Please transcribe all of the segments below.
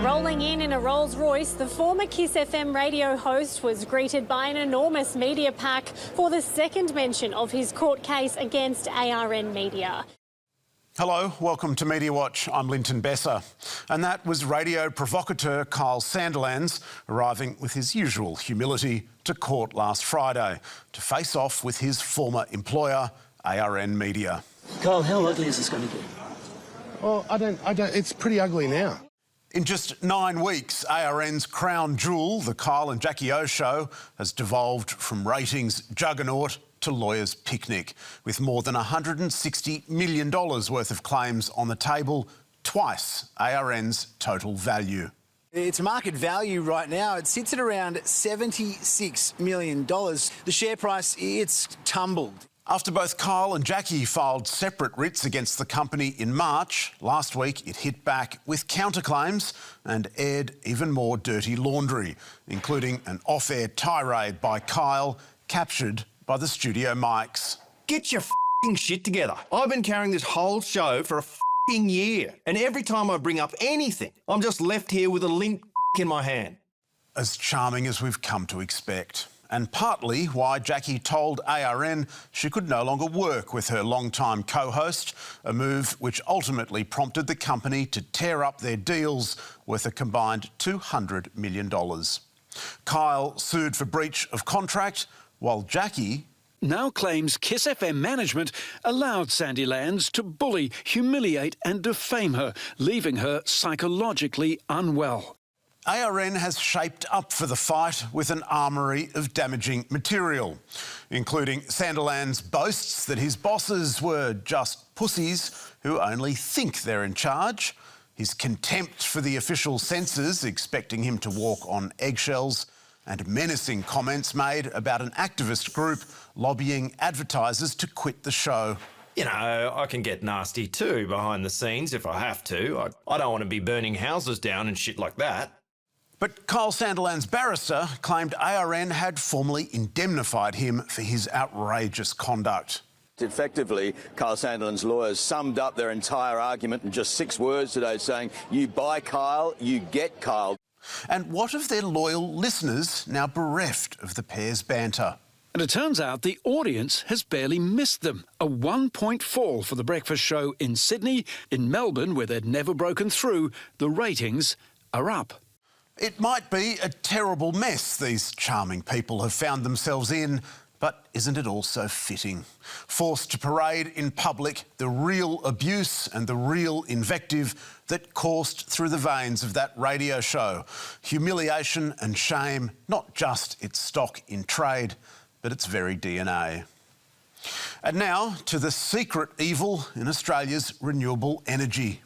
Rolling in a Rolls-Royce, the former Kiss FM radio host was greeted by an enormous media pack for the second mention of his court case against ARN Media. Hello, welcome to Media Watch. I'm Linton Besser. And that was radio provocateur Kyle Sandilands arriving with his usual humility to court last Friday to face off with his former employer, ARN Media. Kyle, how ugly is this going to get? Oh, I don't, it's pretty ugly now. In just 9 weeks, ARN's crown jewel, the Kyle and Jackie O show, has devolved from ratings juggernaut to lawyers' picnic, with more than $160 million worth of claims on the table, twice ARN's total value. Its market value right now, it sits at around $76 million. The share price, it's tumbled. After both Kyle and Jackie filed separate writs against the company in March, last week it hit back with counterclaims and aired even more dirty laundry, including an off-air tirade by Kyle, captured by the studio mics. Get your f***ing shit together. I've been carrying this whole show for a f***ing year, and every time I bring up anything, I'm just left here with a limp in my hand. As charming as we've come to expect. And partly why Jackie told ARN she could no longer work with her longtime co-host, a move which ultimately prompted the company to tear up their deals worth a combined $200 million. Kyle sued for breach of contract, while Jackie now claims Kiss FM management allowed Sandilands to bully, humiliate and defame her, leaving her psychologically unwell. ARN has shaped up for the fight with an armoury of damaging material, including Sandilands' boasts that his bosses were just pussies who only think they're in charge, his contempt for the official censors expecting him to walk on eggshells, and menacing comments made about an activist group lobbying advertisers to quit the show. You know, I can get nasty too behind the scenes if I have to. I don't want to be burning houses down and shit like that. But Kyle Sandilands' barrister claimed ARN had formally indemnified him for his outrageous conduct. Effectively, Kyle Sandilands' lawyers summed up their entire argument in just 6 words today, saying, you buy Kyle, you get Kyle. And what of their loyal listeners now bereft of the pair's banter? And it turns out the audience has barely missed them. A 1-point fall for the breakfast show in Sydney. In Melbourne, where they'd never broken through, the ratings are up. It might be a terrible mess these charming people have found themselves in, but isn't it also fitting? Forced to parade in public the real abuse and the real invective that coursed through the veins of that radio show. Humiliation and shame, not just its stock in trade, but its very DNA. And now to the secret evil in Australia's renewable energy.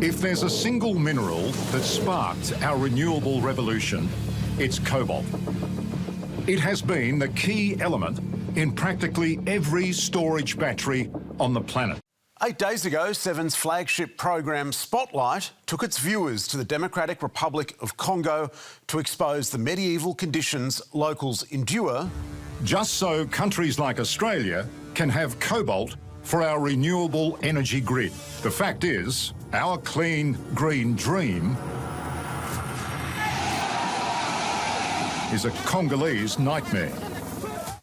If there's a single mineral that sparked our renewable revolution, it's cobalt. It has been the key element in practically every storage battery on the planet. 8 days ago, Seven's flagship program Spotlight took its viewers to the Democratic Republic of Congo to expose the medieval conditions locals endure, just so countries like Australia can have cobalt for our renewable energy grid. The fact is, our clean, green dream is a Congolese nightmare.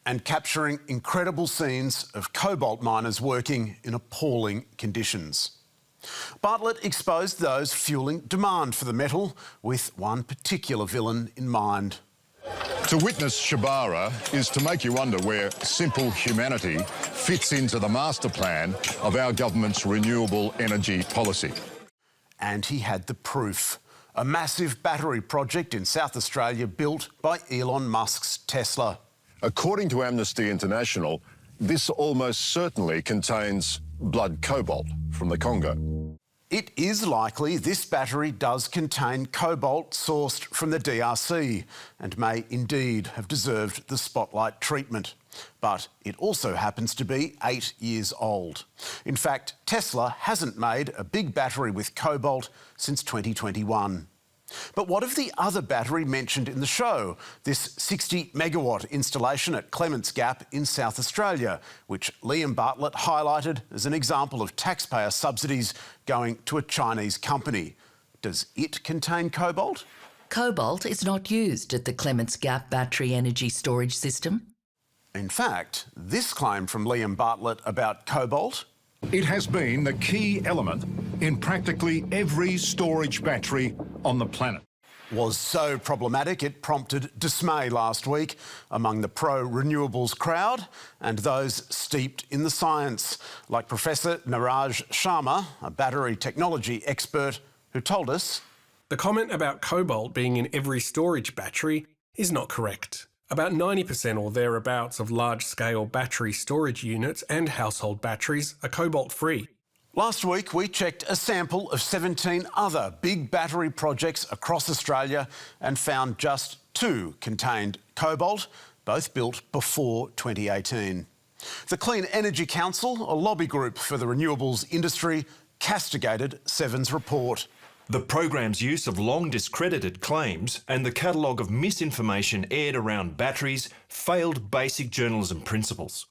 and capturing incredible scenes of cobalt miners working in appalling conditions. Bartlett exposed those fuelling demand for the metal, with one particular villain in mind. To witness Shabara is to make you wonder where simple humanity fits into the master plan of our government's renewable energy policy. And he had the proof. A massive battery project in South Australia built by Elon Musk's Tesla. According to Amnesty International, this almost certainly contains blood cobalt from the Congo. It is likely this battery does contain cobalt sourced from the DRC and may indeed have deserved the spotlight treatment. But it also happens to be 8 years old. In fact, Tesla hasn't made a big battery with cobalt since 2021. But what of the other battery mentioned in the show, this 60-megawatt installation at Clements Gap in South Australia, which Liam Bartlett highlighted as an example of taxpayer subsidies going to a Chinese company? Does it contain cobalt? Cobalt is not used at the Clements Gap battery energy storage system. In fact, this claim from Liam Bartlett about cobalt... It has been the key element in practically every storage battery on the planet. ...was so problematic it prompted dismay last week among the pro-renewables crowd and those steeped in the science, like Professor Niraj Sharma, a battery technology expert, who told us... The comment about cobalt being in every storage battery is not correct. About 90% or thereabouts of large-scale battery storage units and household batteries are cobalt-free. Last week, we checked a sample of 17 other big battery projects across Australia and found just 2 contained cobalt, both built before 2018. The Clean Energy Council, a lobby group for the renewables industry, castigated Seven's report. The program's use of long discredited claims and the catalogue of misinformation aired around batteries failed basic journalism principles.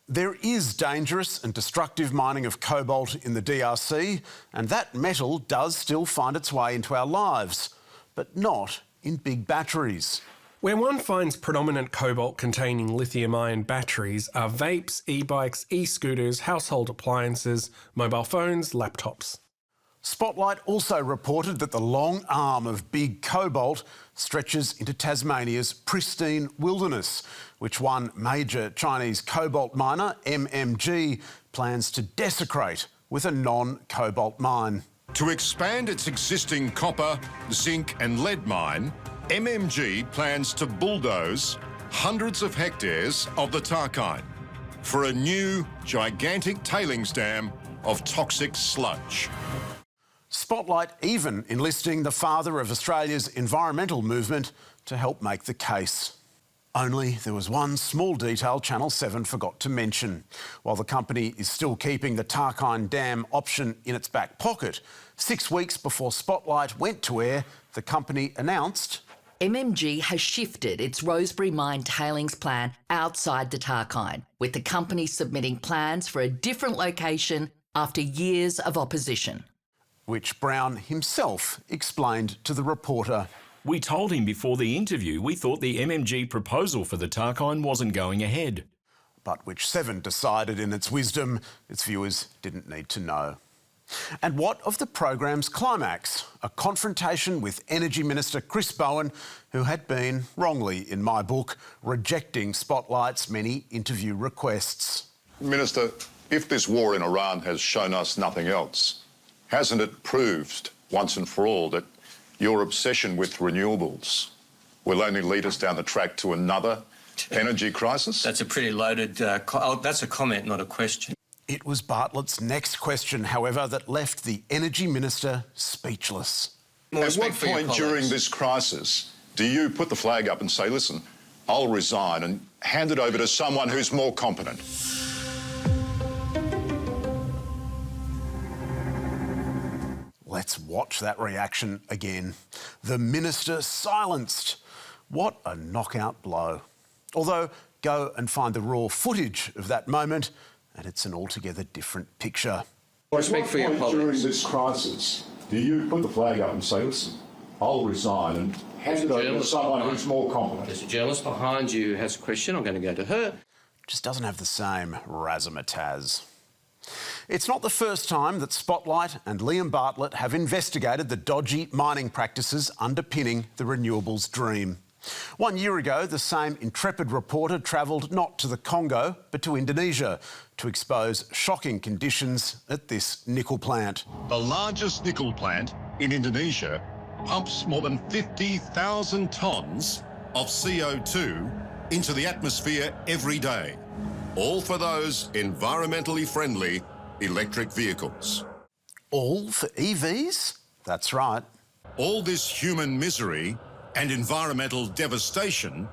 There is dangerous and destructive mining of cobalt in the DRC, and that metal does still find its way into our lives, but not in big batteries. Where one finds predominant cobalt-containing lithium-ion batteries are vapes, e-bikes, e-scooters, household appliances, mobile phones, laptops. Spotlight also reported that the long arm of big cobalt stretches into Tasmania's pristine wilderness, which one major Chinese cobalt miner, MMG, plans to desecrate with a non-cobalt mine. To expand its existing copper, zinc and lead mine, MMG plans to bulldoze hundreds of hectares of the Tarkine for a new, gigantic tailings dam of toxic sludge. Spotlight even enlisting the father of Australia's environmental movement to help make the case. Only there was one small detail Channel 7 forgot to mention. While the company is still keeping the Tarkine Dam option in its back pocket, 6 weeks before Spotlight went to air, the company announced... MMG has shifted its Rosebery mine tailings plan outside the Tarkine, with the company submitting plans for a different location after years of opposition. Which Brown himself explained to the reporter. We told him before the interview we thought the MMG proposal for the Tarkine wasn't going ahead. But which Seven decided in its wisdom its viewers didn't need to know. And what of the program's climax? A confrontation with Energy Minister Chris Bowen, who had been, wrongly in my book, rejecting Spotlight's many interview requests. Minister, if this war in Iran has shown us nothing else, hasn't it proved once and for all that your obsession with renewables will only lead us down the track to another energy crisis? That's a pretty loaded... that's a comment, not a question. It was Bartlett's next question, however, that left the Energy Minister speechless. At what point during this crisis do you put the flag up and say, listen, I'll resign and hand it over to someone who's more competent? Let's watch that reaction again. The minister silenced. What a knockout blow. Although, go and find the raw footage of that moment and it's an altogether different picture. Respect for your during this crisis, do you put the flag up and say, listen, I'll resign and hand it over to someone who's more competent? There's a journalist behind you who has a question. I'm going to go to her. Just doesn't have the same razzmatazz. It's not the first time that Spotlight and Liam Bartlett have investigated the dodgy mining practices underpinning the renewables dream. 1 year ago, the same intrepid reporter travelled not to the Congo, but to Indonesia to expose shocking conditions at this nickel plant. The largest nickel plant in Indonesia pumps more than 50,000 tonnes of CO2 into the atmosphere every day, all for those environmentally friendly electric vehicles. All for EVs? That's right. All this human misery and environmental devastation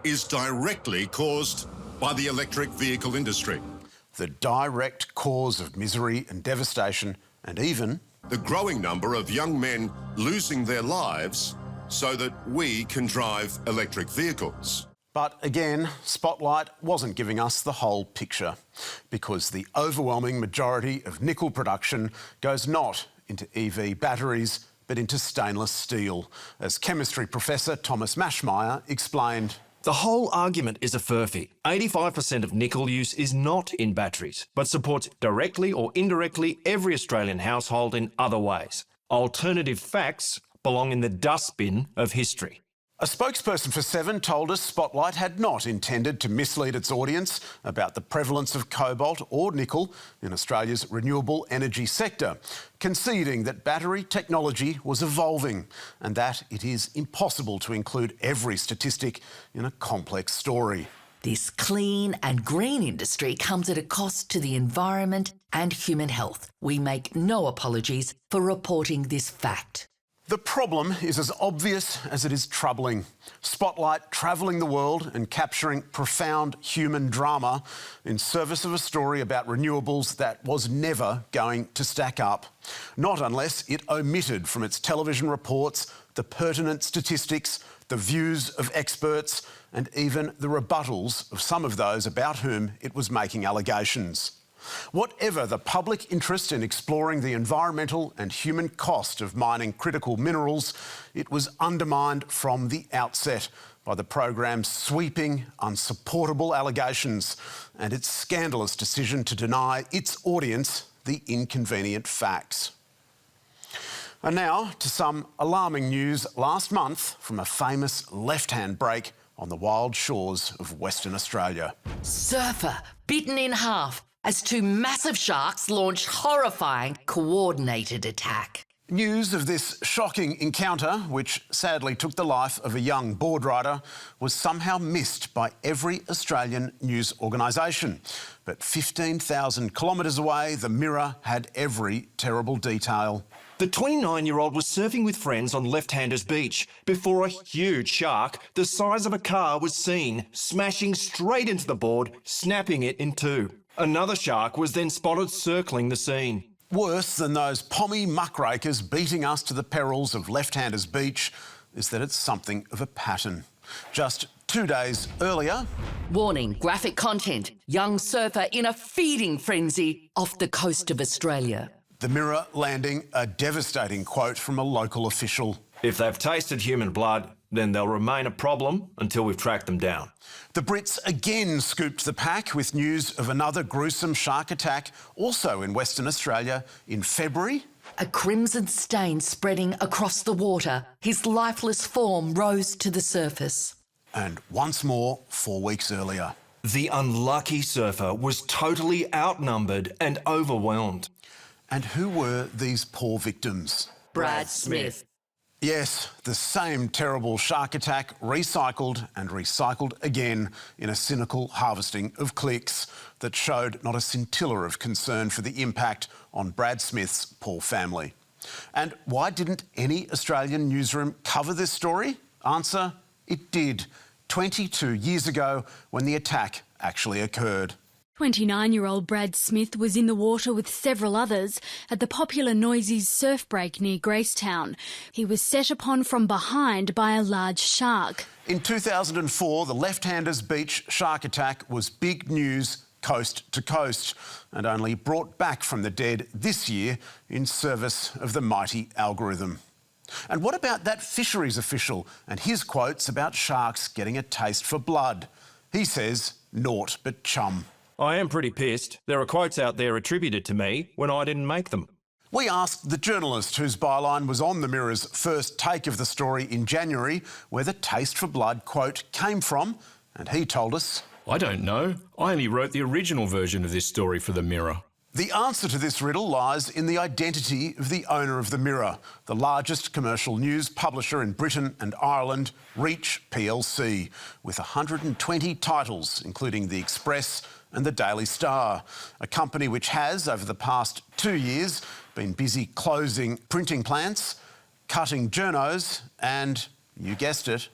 is directly caused by the electric vehicle industry. The direct cause of misery and devastation, and even the growing number of young men losing their lives so that we can drive electric vehicles. But again, Spotlight wasn't giving us the whole picture, because the overwhelming majority of nickel production goes not into EV batteries, but into stainless steel, as chemistry professor Thomas Maschmeyer explained. The whole argument is a furphy. 85% of nickel use is not in batteries, but supports directly or indirectly every Australian household in other ways. Alternative facts belong in the dustbin of history. A spokesperson for Seven told us Spotlight had not intended to mislead its audience about the prevalence of cobalt or nickel in Australia's renewable energy sector, conceding that battery technology was evolving and that it is impossible to include every statistic in a complex story. This clean and green industry comes at a cost to the environment and human health. We make no apologies for reporting this fact. The problem is as obvious as it is troubling. Spotlight travelling the world and capturing profound human drama in service of a story about renewables that was never going to stack up. Not unless it omitted from its television reports the pertinent statistics, the views of experts, and even the rebuttals of some of those about whom it was making allegations. Whatever the public interest in exploring the environmental and human cost of mining critical minerals, it was undermined from the outset by the program's sweeping, unsupportable allegations and its scandalous decision to deny its audience the inconvenient facts. And now to some alarming news last month from a famous left-hand break on the wild shores of Western Australia. Surfer bitten in half as two massive sharks launched horrifying coordinated attack. News of this shocking encounter, which sadly took the life of a young board rider, was somehow missed by every Australian news organisation. But 15,000 kilometres away, the Mirror had every terrible detail. The 29-year-old was surfing with friends on Left-Handers Beach before a huge shark the size of a car was seen, smashing straight into the board, snapping it in two. Another shark was then spotted circling the scene. Worse than those pommy muckrakers beating us to the perils of Left-Handers Beach is that it's something of a pattern. Just 2 days earlier... Warning, graphic content. Young surfer in a feeding frenzy off the coast of Australia. The Mirror landing a devastating quote from a local official. If they've tasted human blood, then they'll remain a problem until we've tracked them down. The Brits again scooped the pack with news of another gruesome shark attack, also in Western Australia in February. A crimson stain spreading across the water. His lifeless form rose to the surface. And once more, 4 weeks earlier. The unlucky surfer was totally outnumbered and overwhelmed. And who were these poor victims? Brad Smith. Yes, the same terrible shark attack recycled and recycled again in a cynical harvesting of clicks that showed not a scintilla of concern for the impact on Brad Smith's poor family. And why didn't any Australian newsroom cover this story? Answer, it did, 22 years ago when the attack actually occurred. 29-year-old Brad Smith was in the water with several others at the popular Noisey's surf break near Gracetown. He was set upon from behind by a large shark. In 2004, the Left-Handers Beach shark attack was big news coast to coast and only brought back from the dead this year in service of the mighty algorithm. And what about that fisheries official and his quotes about sharks getting a taste for blood? He says, naught but chum. I am pretty pissed. There are quotes out there attributed to me when I didn't make them. We asked the journalist whose byline was on the Mirror's first take of the story in January where the taste for blood quote came from, and he told us... I don't know. I only wrote the original version of this story for the Mirror. The answer to this riddle lies in the identity of the owner of the Mirror, the largest commercial news publisher in Britain and Ireland, Reach plc, with 120 titles, including The Express and The Daily Star, a company which has, over the past 2 years, been busy closing printing plants, cutting journos and, you guessed it,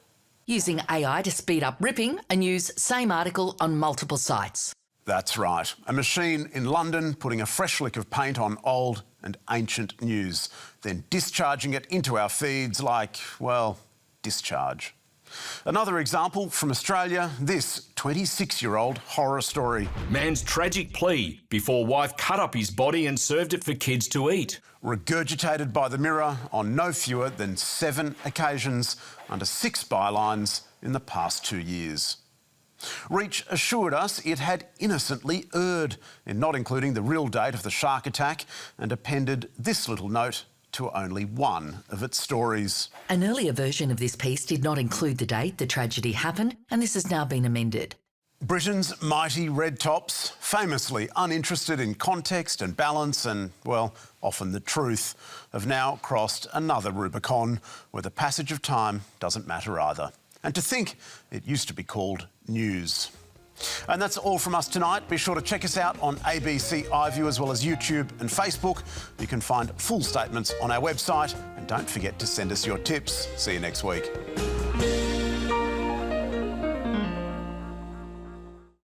using AI to speed up ripping and use same article on multiple sites. That's right. A machine in London putting a fresh lick of paint on old and ancient news, then discharging it into our feeds like, well, discharge. Another example from Australia, this 26-year-old horror story. Man's tragic plea before wife cut up his body and served it for kids to eat. Regurgitated by the Mirror on no fewer than 7 occasions under 6 bylines in the past 2 years. Reach assured us it had innocently erred in not including the real date of the shark attack and appended this little note to only one of its stories. An earlier version of this piece did not include the date the tragedy happened, and this has now been amended. Britain's mighty red tops, famously uninterested in context and balance and, well, often the truth, have now crossed another Rubicon where the passage of time doesn't matter either. And to think it used to be called news. And that's all from us tonight. Be sure to check us out on ABC iView as well as YouTube and Facebook. You can find full statements on our website. And don't forget to send us your tips. See you next week.